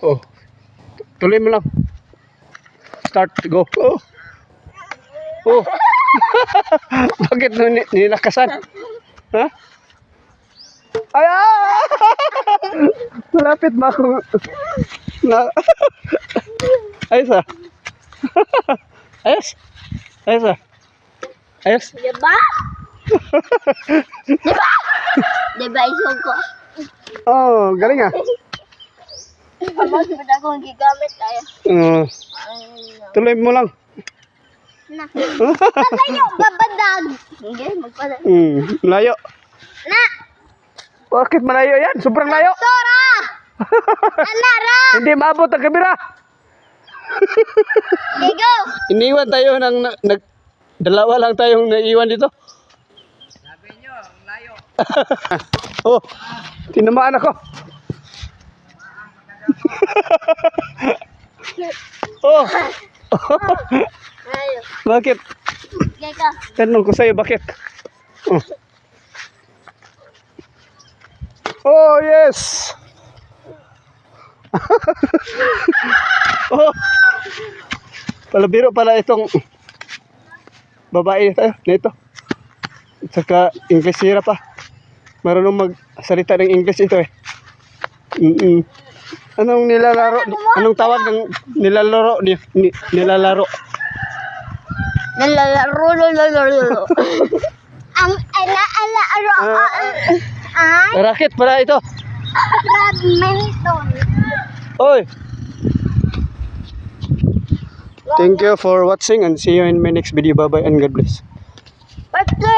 Oh. Tuloy mo lang. Start, go. Oh. Oh. Bakit nilakasan? Ha? Ay, ah! Malapit ba ako? Na... Ayos ah. Ayos. Ayos ah. Ayos. Diba? Diba? Diba isog ko? Oh, galing ah. Amo, sabi akong gigamit tayo. Tuloy mo lang. Na. Patayo, babadag. Hindi, magpadag. Layo. Na! Bakit malayo yan? Sobrang layo. Sora! Anara! Hindi maabot ang kamera. Digo! Iniwan tayo ng dalawa lang tayong naiwan dito. Sabi nyo, ang layo. Oh, tinamaan ako. Oh. Ayo. Bakit? Digo. Tanong ko sa'yo, bakit? Oh. Oh, yes. Oh. Palabiro pala itong babae nito. At saka English sira pa. Marunong magsalita ng English ito eh. Anong nilalaro? Anong tawag ng nilalaro? Nilalaro. Nalalaro. Ang ala-ala-aro. Ay, Racket pala ito. badminton. Oy. Thank you for watching and see you in my next video. Bye bye and God bless. Patay!